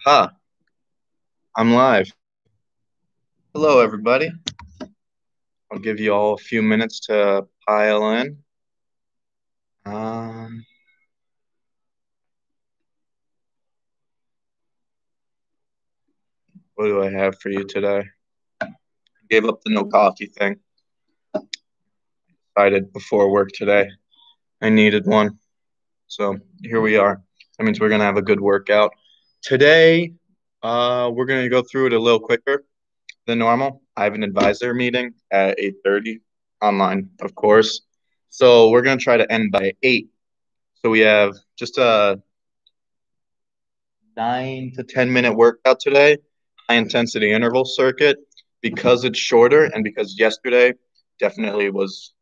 Ha, I'm live. Hello, everybody. I'll give you all a few minutes to pile in. Um, what do I have for you today? Gave up the no coffee thing. Decided before work today I needed one. So here we are. That means we're gonna have a good workout. Today, we're gonna go through it a little quicker than normal. I have an advisor meeting at 8:30 online, of course. So we're gonna try to end by 8. So we have just a 9 to 10 minute workout today, high intensity interval circuit. Because it's shorter and because yesterday definitely was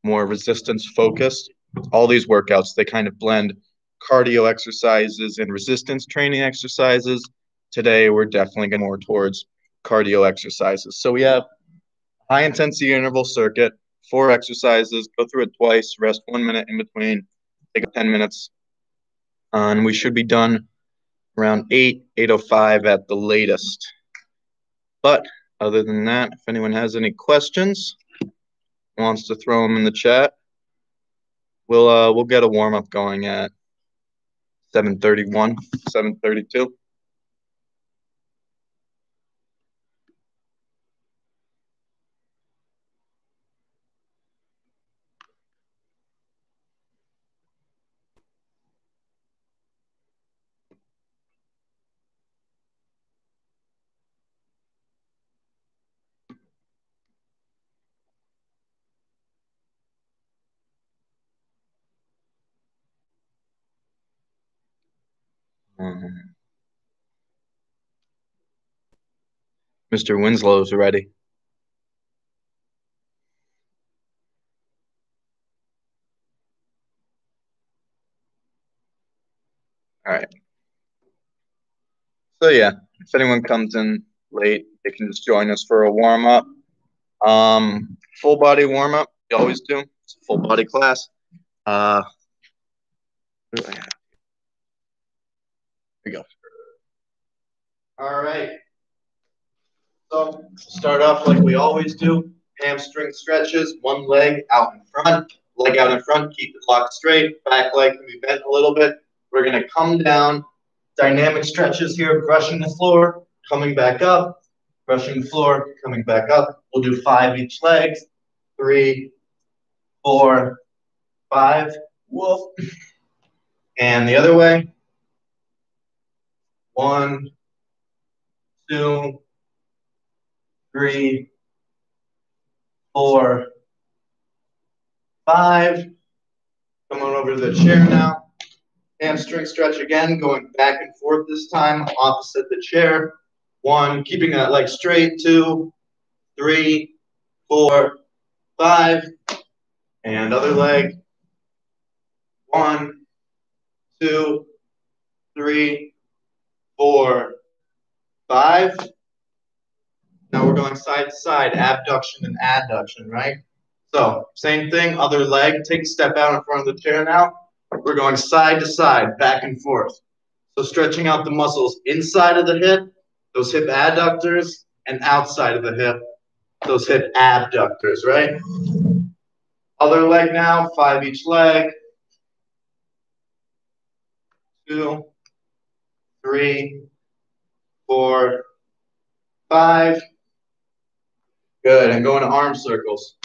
more resistance focused, all these workouts, they kind of blend cardio exercises and resistance training exercises. Today, we're definitely going more towards cardio exercises. So we have high intensity interval circuit, 4 exercises, go through it twice, rest 1 minute in between, take 10 minutes, and we should be done around 8:05 at the latest. But other than that, if anyone has any questions, wants to throw them in the chat, we'll get a warm up going at 7:31, 7:32. Mr. Winslow's ready. All right. So yeah, if anyone comes in late, they can just join us for a warm up. Full body warm up. We always do. It's a full body class. What do I have? Here we go. All right. So start off like we always do. Hamstring stretches, one leg out in front, leg out in front, keep it locked straight, back leg can be bent a little bit. We're gonna come down, dynamic stretches here, brushing the floor, coming back up, brushing the floor, coming back up. We'll do 5 each leg, 3, 4, 5, woof. And the other way, 1, 2, 3, 4, 5. Come on over to the chair now. Hamstring stretch again, going back and forth this time, opposite the chair. 1, keeping that leg straight. 2, 3, 4, 5. And other leg. 1, 2, 3, 4, 5. Now we're going side to side, abduction and adduction, right? So same thing, other leg. Take a step out in front of the chair now. We're going side to side, back and forth. So stretching out the muscles inside of the hip, those hip adductors, and outside of the hip, those hip abductors, right? Other leg now, 5 each leg. 2, 3, 4, 5. Good, and going to arm circles.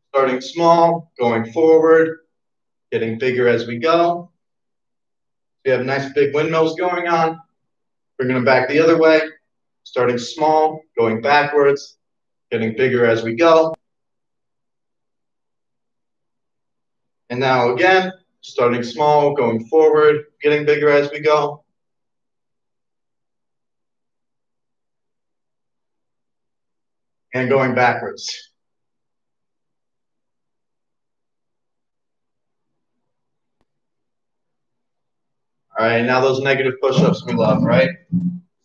Starting small, going forward, getting bigger as we go. We have nice big windmills going on. Bringing them back the other way. Starting small, going backwards, getting bigger as we go. And now again, starting small, going forward, getting bigger as we go. And going backwards. All right, now those negative push-ups we love, right?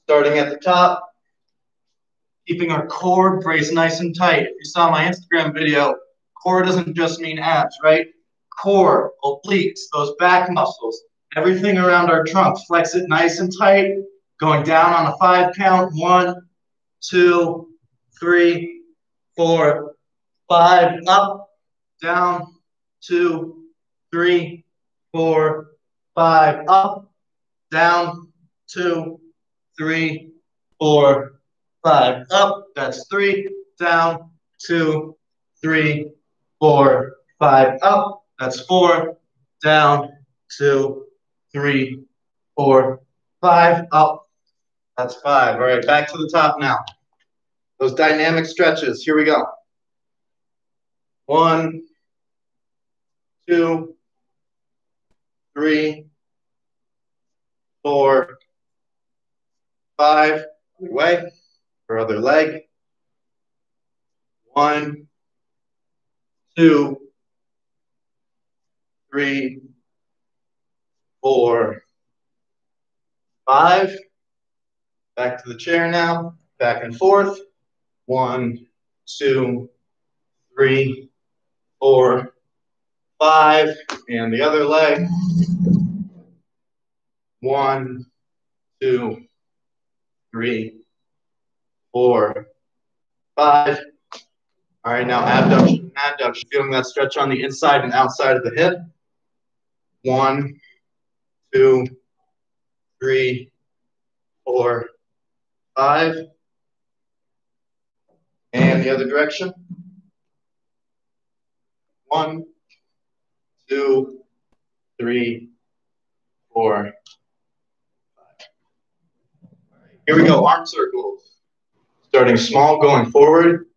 Starting at the top, keeping our core braced nice and tight. If you saw my Instagram video, core doesn't just mean abs, right? Core, obliques, those back muscles, everything around our trunk. Flex it nice and tight. Going down on a 5 count. 1, 2, 3, 4, 5. Up, down, 2, 3, 4, 5. Up, down, 2, 3, 4, 5. Up. That's 3. Down, 2, 3, 4, 5. Up. That's 4. Down, 2, 3, 4, 5. Up. That's 5. All right, back to the top now. Those dynamic stretches. Here we go. 1, 2, 3, 4, 5. Other way. For other leg. 1, 2, 3, 4, 5. Back to the chair now. Back and forth. 1, 2, 3, 4, 5. And the other leg. 1, 2, 3, 4, 5. All right, now abduction, adduction. Feeling that stretch on the inside and outside of the hip. 1, 2, 3, 4, 5. And the other direction. 1, 2, 3, 4, 5. Here we go, arm circles. Starting small, going forward.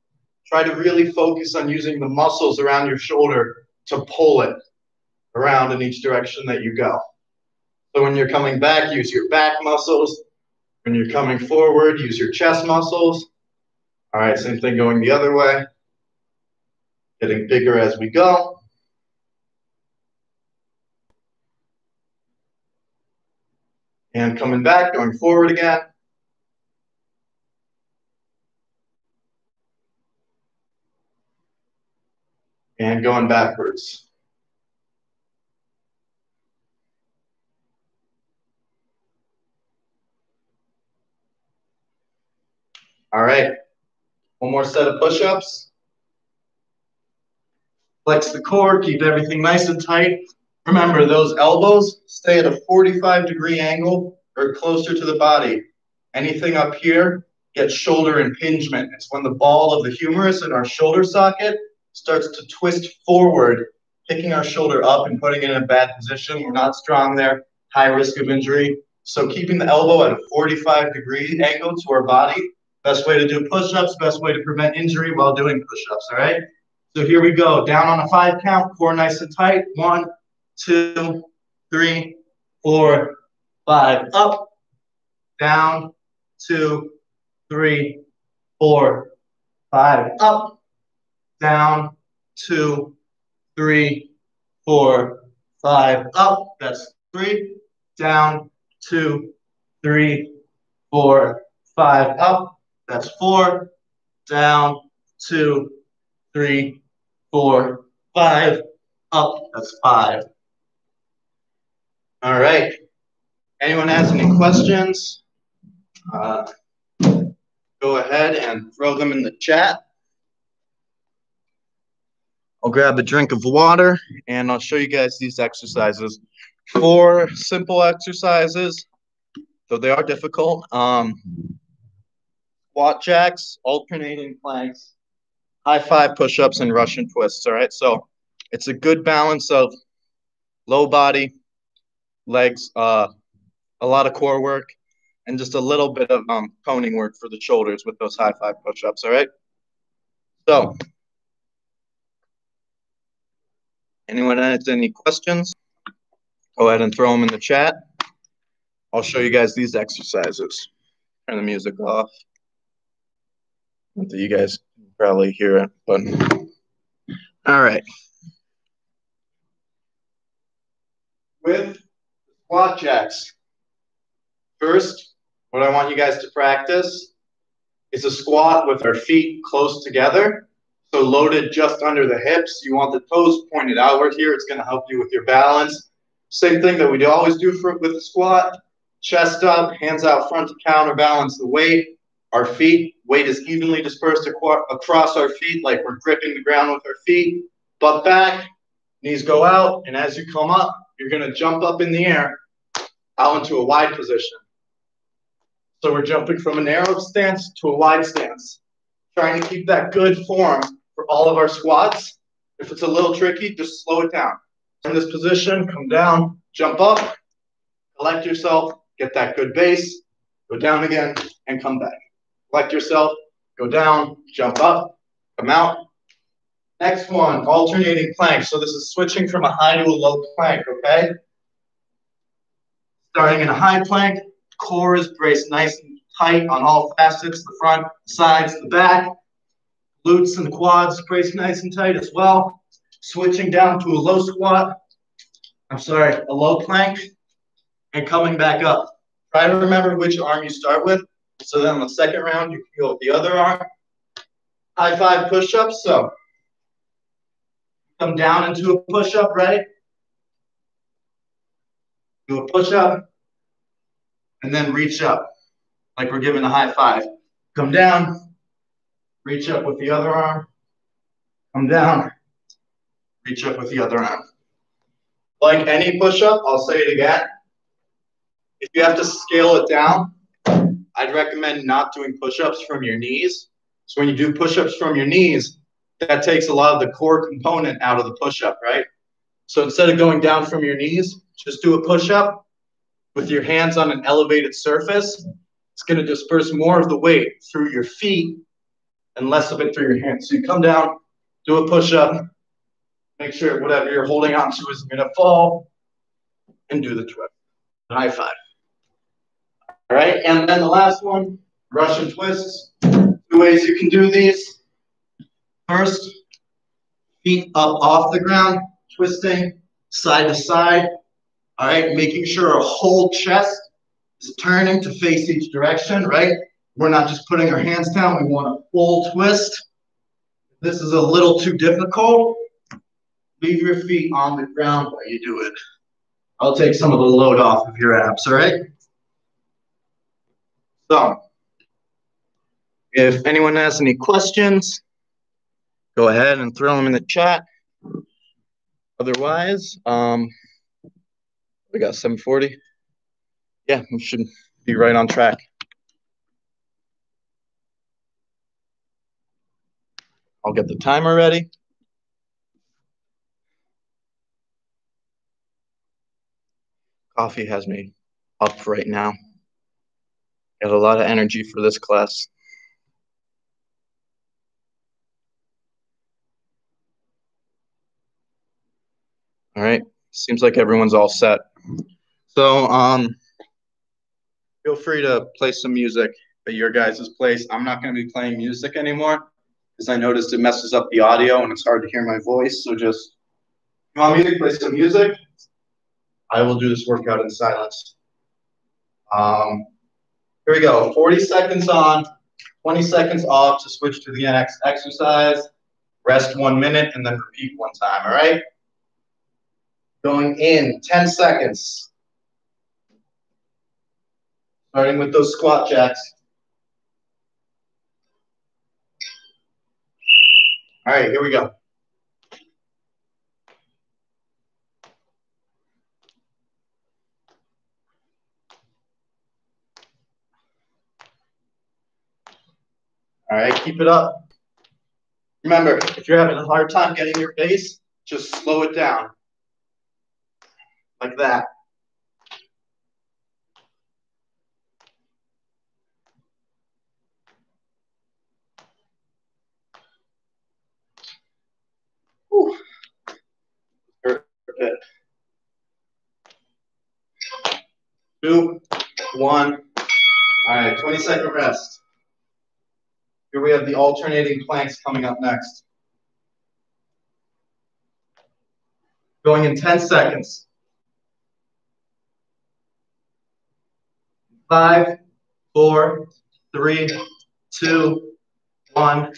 Try to really focus on using the muscles around your shoulder to pull it around in each direction that you go. So when you're coming back, use your back muscles. When you're coming forward, use your chest muscles. All right, same thing going the other way. Getting bigger as we go. And coming back, going forward again. And going backwards. All right, one more set of push-ups. Flex the core, keep everything nice and tight. Remember, those elbows stay at a 45-degree angle or closer to the body. Anything up here gets shoulder impingement. It's when the ball of the humerus in our shoulder socket starts to twist forward, picking our shoulder up and putting it in a bad position. We're not strong there, high risk of injury. So keeping the elbow at a 45-degree angle to our body, best way to do push-ups, best way to prevent injury while doing push-ups, all right? So here we go, down on a 5 count, core nice and tight. 1, 2, 3, 4, 5. Up, down, 2, 3, 4, 5. Up, down, 2, 3, 4, 5. Up, that's 3. Down, 2, 3, 4, 5. Up, that's 4. Down, 2, 3, 4, 5. Up, that's 5. All right. Anyone has any questions? Go ahead and throw them in the chat. I'll grab a drink of water and I'll show you guys these exercises. 4 simple exercises, though they are difficult. Squat jacks, alternating planks, high 5 push-ups, and Russian twists, all right? So it's a good balance of low body, legs, a lot of core work, and just a little bit of coning work for the shoulders with those high 5 push-ups, all right? So, anyone has any questions? Go ahead and throw them in the chat. I'll show you guys these exercises. Turn the music off. Not that you guys can probably hear it, but all right. With squat jacks, first, what I want you guys to practice is a squat with our feet close together, so loaded just under the hips. You want the toes pointed outward here. It's going to help you with your balance. Same thing that we always do with the squat, chest up, hands out front to counterbalance the weight. Our feet, weight is evenly dispersed across our feet like we're gripping the ground with our feet. Butt back, knees go out, and as you come up, you're going to jump up in the air out into a wide position. So we're jumping from a narrow stance to a wide stance, trying to keep that good form for all of our squats. If it's a little tricky, just slow it down. In this position, come down, jump up, collect yourself, get that good base, go down again, and come back. Collect yourself, go down, jump up, come out. Next one, alternating plank. So this is switching from a high to a low plank, okay? Starting in a high plank, core is braced nice and tight on all facets, the front, the sides, the back. Glutes and quads braced nice and tight as well. Switching down to a low squat, a low plank, and coming back up. Try to remember which arm you start with, so then on the second round, you can go with the other arm. High five push-ups, so come down into a push-up, right? Do a push-up, and then reach up, like we're giving a high five. Come down, reach up with the other arm. Come down, reach up with the other arm. Like any push-up, I'll say it again. If you have to scale it down, I'd recommend not doing push-ups from your knees. So when you do push-ups from your knees, that takes a lot of the core component out of the push-up, right? So instead of going down from your knees, just do a push-up with your hands on an elevated surface. It's going to disperse more of the weight through your feet and less of it through your hands. So you come down, do a push-up, make sure whatever you're holding on to isn't going to fall, and do the twist. High five. All right, and then the last one, Russian twists. 2 ways you can do these. First, feet up off the ground, twisting side to side. All right, making sure our whole chest is turning to face each direction, right? We're not just putting our hands down. We want a full twist. If this is a little too difficult, leave your feet on the ground while you do it. I'll take some of the load off of your abs, all right? So, if anyone has any questions, go ahead and throw them in the chat. Otherwise, we got 7:40. Yeah, we should be right on track. I'll get the timer ready. Coffee has me up right now. Got a lot of energy for this class. All right, seems like everyone's all set. So feel free to play some music at your guys' place. I'm not going to be playing music anymore because I noticed it messes up the audio and it's hard to hear my voice. So just, if you want me to play some music, I will do this workout in silence. Here we go. 40 seconds on, 20 seconds off to switch to the next exercise. Rest 1 minute and then repeat 1 time, all right? Going in 10 seconds. Starting with those squat jacks. All right, here we go. All right, keep it up. Remember, if you're having a hard time getting your base, just slow it down. Like that. Whew. Perfect. 2, 1. All right, 20-second rest. Here we have the alternating planks coming up next. Going in 10 seconds. 5, 4, 3, 2, 1.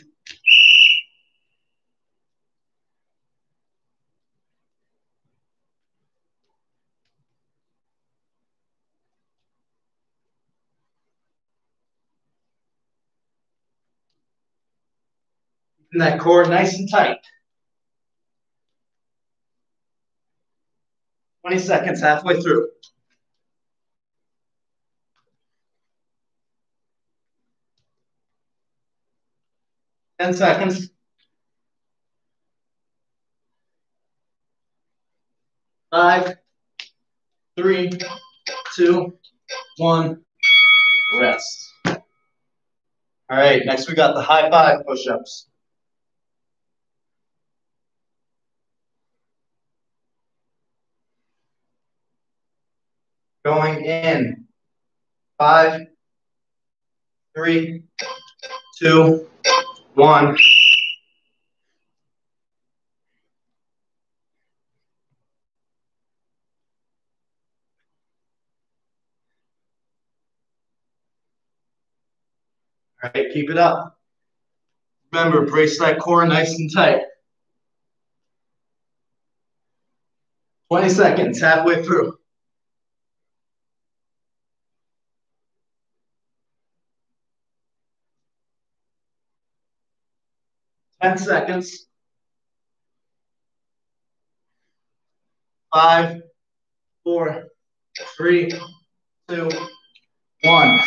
And that core nice and tight. 20 seconds, halfway through. 10 seconds. 5, 3, 2, 1, rest. All right, next we got the high five push-ups. Going in 5, 3, 2, 1. All right, keep it up. Remember, brace that core nice and tight. 20 seconds, halfway through. 10 seconds. 5, 4, 3, 2, 1.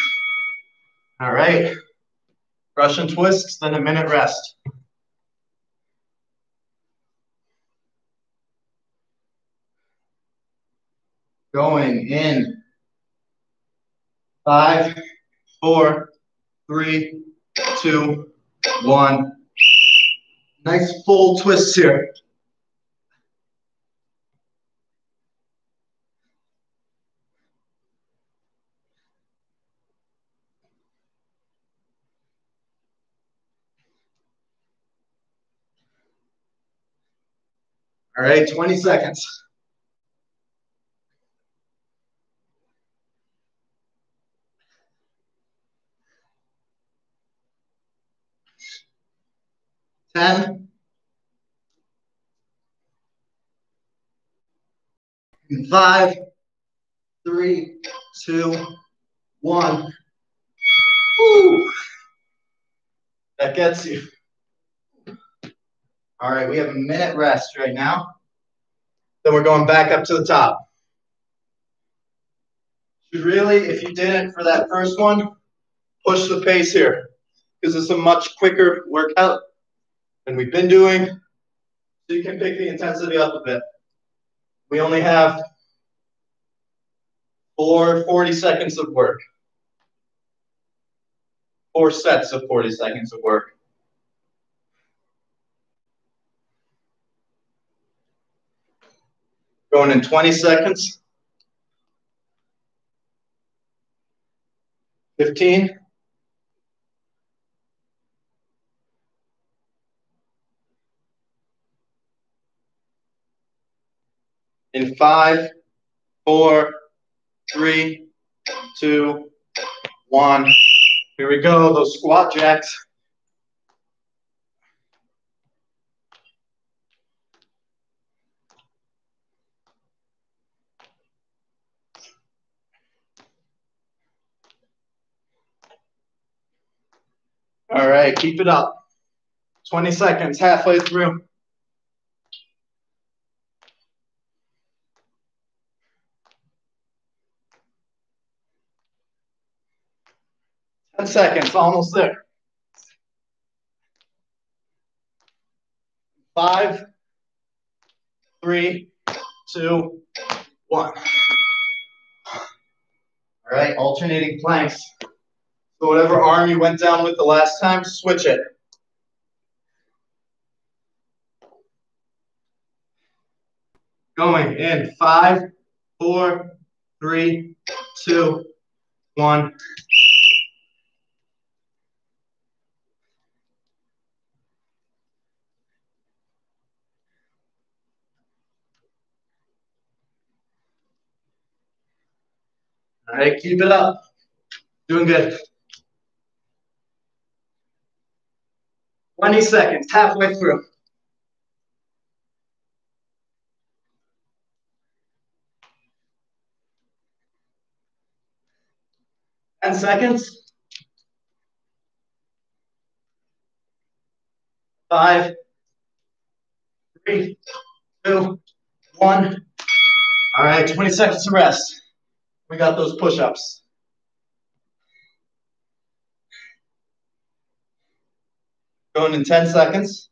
All right. Russian twists, then a minute rest. Going in 5, 4, 3, 2, 1. Nice full twist here. All right, 20 seconds. Ten, 5, 3, 2, 1. Woo! That gets you. All right, we have a minute rest right now. Then we're going back up to the top. Really, if you didn't for that first one, push the pace here because it's a much quicker workout than we've been doing. So you can pick the intensity up a bit. We only have 40 seconds of work. 4 sets of 40 seconds of work. Going in 20 seconds. 15. In 5, 4, 3, 2, 1. Here we go, those squat jacks. All right, keep it up. 20 seconds, halfway through. Seconds, almost there. 5, 3, 2, 1. All right, alternating planks. So whatever arm you went down with the last time, switch it. Going in 5, 4, 3, 2, 1. All right, keep it up. Doing good. 20 seconds, halfway through. 10 seconds. 5, 3, 2, 1. All right, 20 seconds to rest. We got those push-ups. Going in 10 seconds.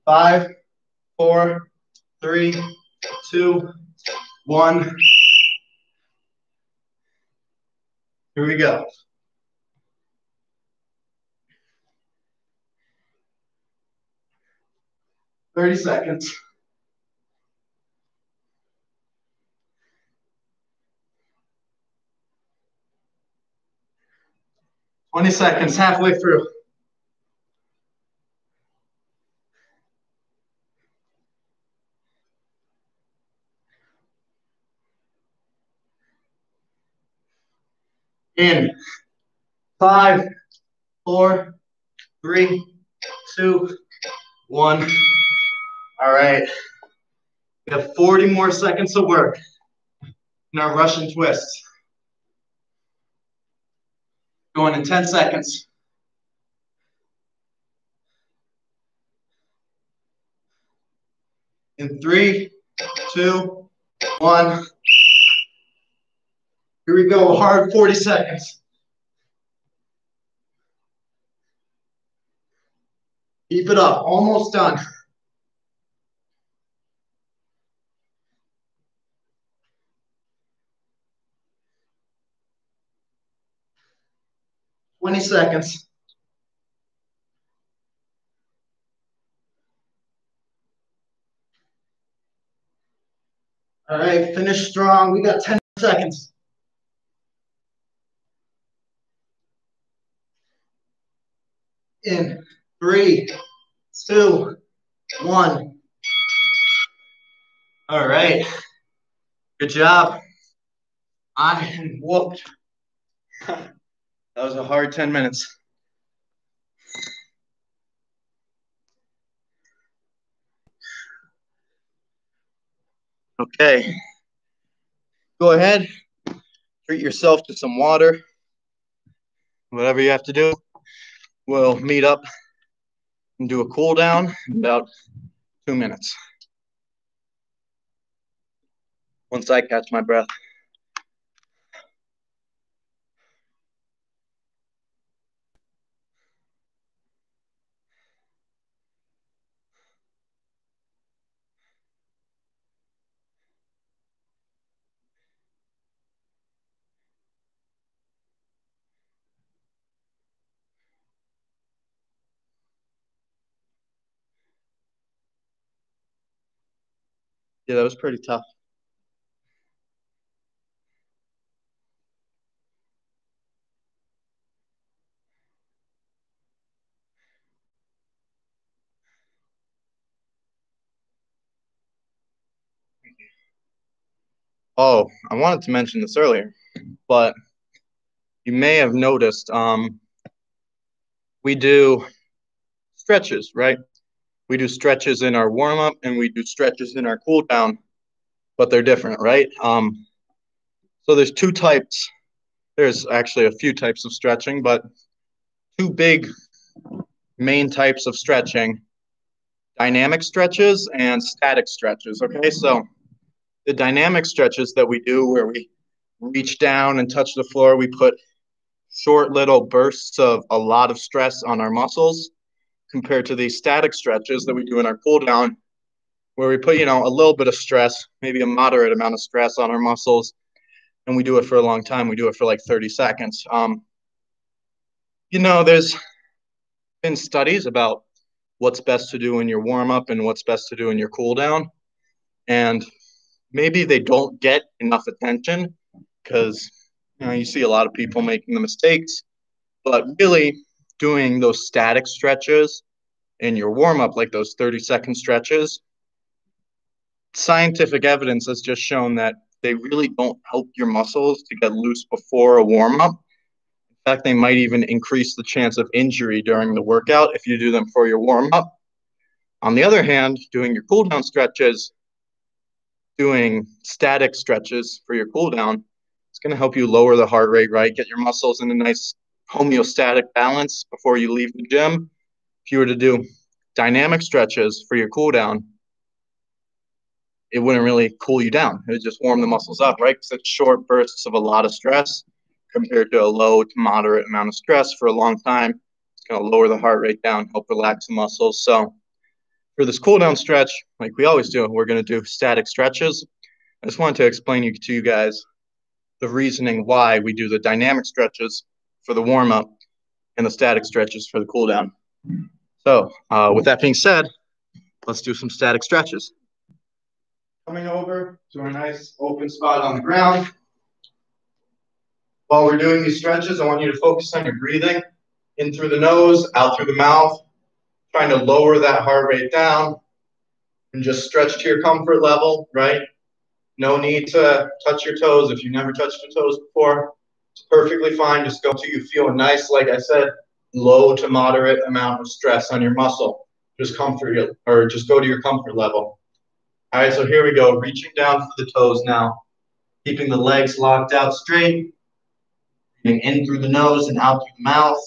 5, 4, 3, 2, 1. Here we go. "30 seconds. "20 seconds, halfway through. In 5, 4, 3, 2, 1. All right. We have 40 more seconds of work in our Russian twists. Going in 10 seconds. In 3, 2, 1. Here we go, hard 40 seconds. Keep it up, almost done. "20 seconds. All right, finish strong. We got 10 seconds. In 3, 2, 1. All right. Good job. I am whooped. That was a hard 10 minutes. Okay. Go ahead. Treat yourself to some water. Whatever you have to do. We'll meet up and do a cool down in about 2 minutes. Once I catch my breath. Yeah, that was pretty tough. Oh, I wanted to mention this earlier, but you may have noticed we do stretches, right? We do stretches in our warm-up and we do stretches in our cool down, but they're different, right? So there's two types. There's actually a few types of stretching, but two big main types of stretching: dynamic stretches and static stretches. Okay, so the dynamic stretches that we do where we reach down and touch the floor, we put short little bursts of a lot of stress on our muscles, compared to these static stretches that we do in our cool down, where we put, a little bit of stress, maybe a moderate amount of stress on our muscles, and we do it for a long time. We do it for like 30 seconds. There's been studies about what's best to do in your warm-up and what's best to do in your cool down, and maybe they don't get enough attention because you see a lot of people making the mistakes, but really doing those static stretches in your warm-up, like those 30-second stretches, scientific evidence has just shown that they really don't help your muscles to get loose before a warm-up. In fact, they might even increase the chance of injury during the workout if you do them for your warm-up. On the other hand, doing your cool-down stretches, doing static stretches for your cool-down, it's going to help you lower the heart rate, right? Get your muscles in a nice homeostatic balance before you leave the gym. If you were to do dynamic stretches for your cool down, it wouldn't really cool you down. It would just warm the muscles up, right? Because it's short bursts of a lot of stress compared to a low to moderate amount of stress for a long time. It's going to lower the heart rate down, help relax the muscles. So for this cool down stretch, like we always do, we're going to do static stretches. I just wanted to explain to you guys the reasoning why we do the dynamic stretches for the warm up and the static stretches for the cool down. So with that being said, let's do some static stretches. Coming over to a nice open spot on the ground. While we're doing these stretches, I want you to focus on your breathing. In through the nose, out through the mouth. Trying to lower that heart rate down. And just stretch to your comfort level, right? No need to touch your toes if you've never touched your toes before. It's perfectly fine. Just go until you feel a nice, like I said, low to moderate amount of stress on your muscle. Just comfort, or just go to your comfort level. All right, so here we go. Reaching down for the toes now. Keeping the legs locked out straight. Breathing in through the nose and out through the mouth.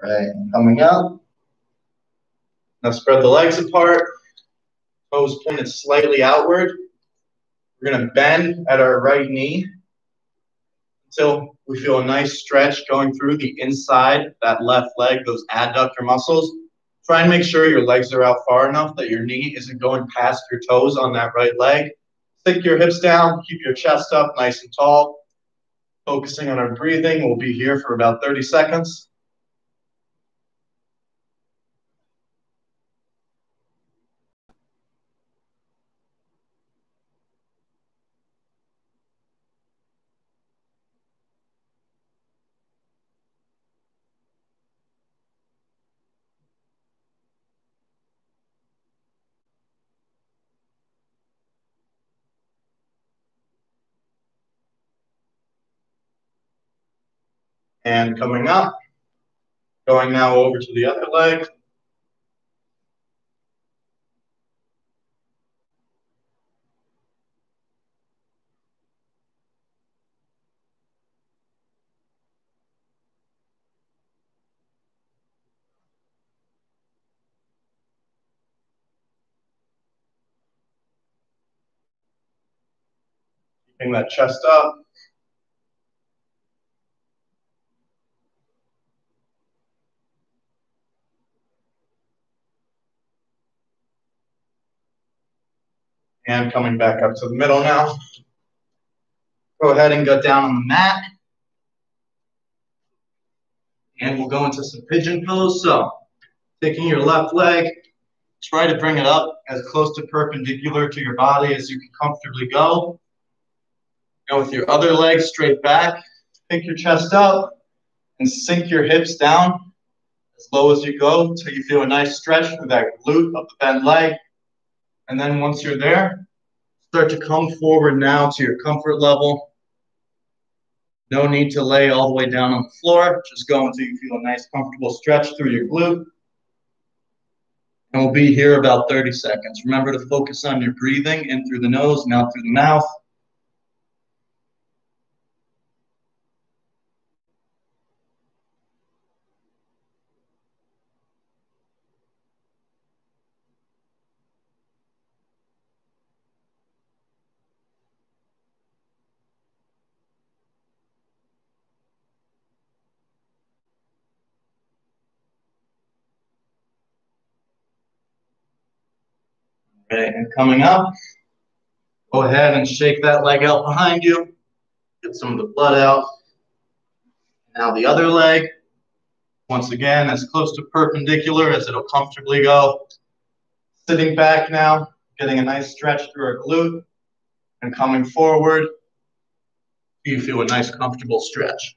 All right, coming up. Now spread the legs apart. Toes pointed slightly outward. We're going to bend at our right knee until we feel a nice stretch going through the inside of that left leg, those adductor muscles. Try and make sure your legs are out far enough that your knee isn't going past your toes on that right leg. Sink your hips down, keep your chest up nice and tall. Focusing on our breathing. We'll be here for about 30 seconds. And coming up, going now over to the other leg. Keeping that chest up. And coming back up to the middle now. Go ahead and go down on the mat. And we'll go into some pigeon pose. So, taking your left leg, try to bring it up as close to perpendicular to your body as you can comfortably go. Go with your other leg straight back. Pick your chest up and sink your hips down as low as you go until you feel a nice stretch through that glute of the bent leg. And then once you're there, start to come forward now to your comfort level. No need to lay all the way down on the floor. Just go until you feel a nice, comfortable stretch through your glute. And we'll be here about 30 seconds. Remember to focus on your breathing in through the nose and out through the mouth. Okay, and coming up, go ahead and shake that leg out behind you. Get some of the blood out. Now the other leg, once again, as close to perpendicular as it'll comfortably go. Sitting back now, getting a nice stretch through our glute, and coming forward. You feel a nice, comfortable stretch.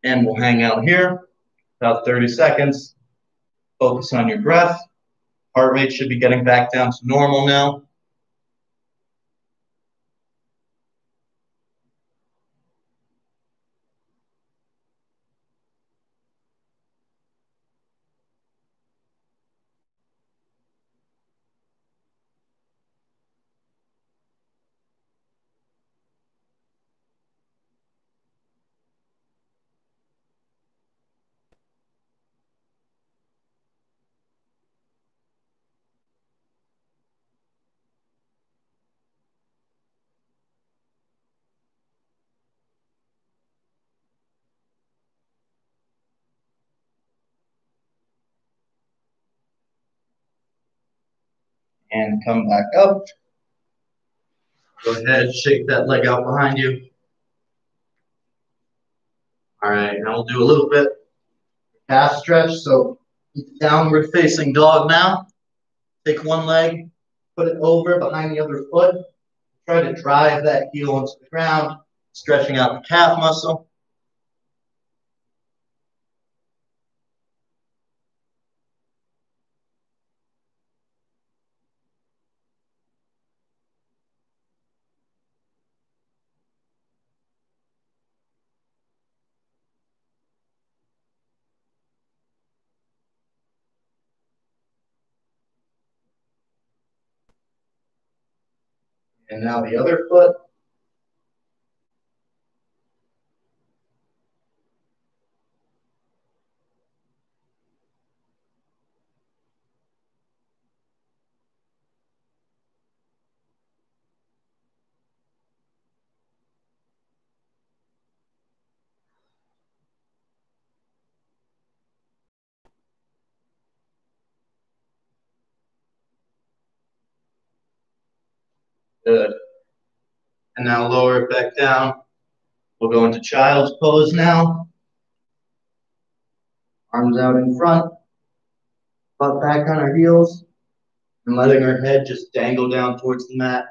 And we'll hang out here about 30 seconds. Focus on your breath. Heart rate should be getting back down to normal now. And come back up. Go ahead, shake that leg out behind you. All right, now we'll do a little bit calf stretch. So downward facing dog now. Take one leg, put it over behind the other foot. Try to drive that heel into the ground, stretching out the calf muscle. And now the other foot. Good. And now lower it back down. We'll go into child's pose now. Arms out in front, butt back on our heels, and letting our head just dangle down towards the mat.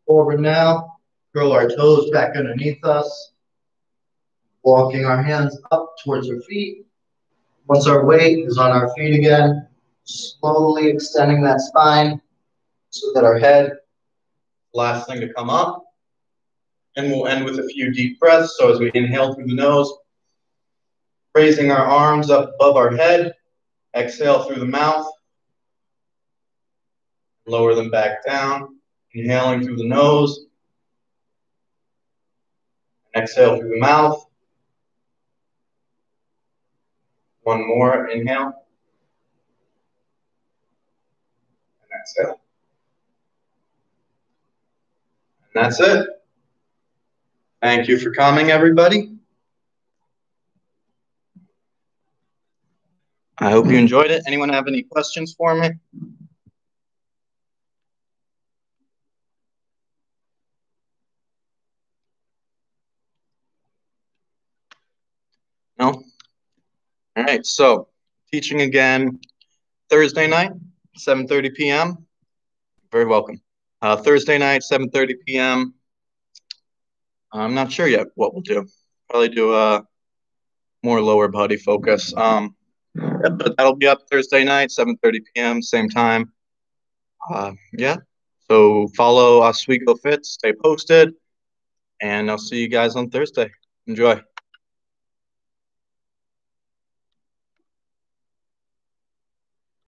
Forward now, curl our toes back underneath us, walking our hands up towards our feet. Once our weight is on our feet again, slowly extending that spine so that our head, last thing to come up. And we'll end with a few deep breaths. So as we inhale through the nose, raising our arms up above our head, exhale through the mouth, lower them back down, inhaling through the nose, exhale through the mouth. One more, inhale, and exhale. And that's it. Thank you for coming, everybody. I hope you enjoyed it. Anyone have any questions for me? No? All right, so teaching again Thursday night, 7:30 p.m. Very welcome. Thursday night, 7:30 p.m. I'm not sure yet what we'll do. Probably do a more lower body focus. Yeah, but that'll be up Thursday night, 7:30 p.m., same time. Yeah, so follow Oswego Fit, stay posted, and I'll see you guys on Thursday. Enjoy.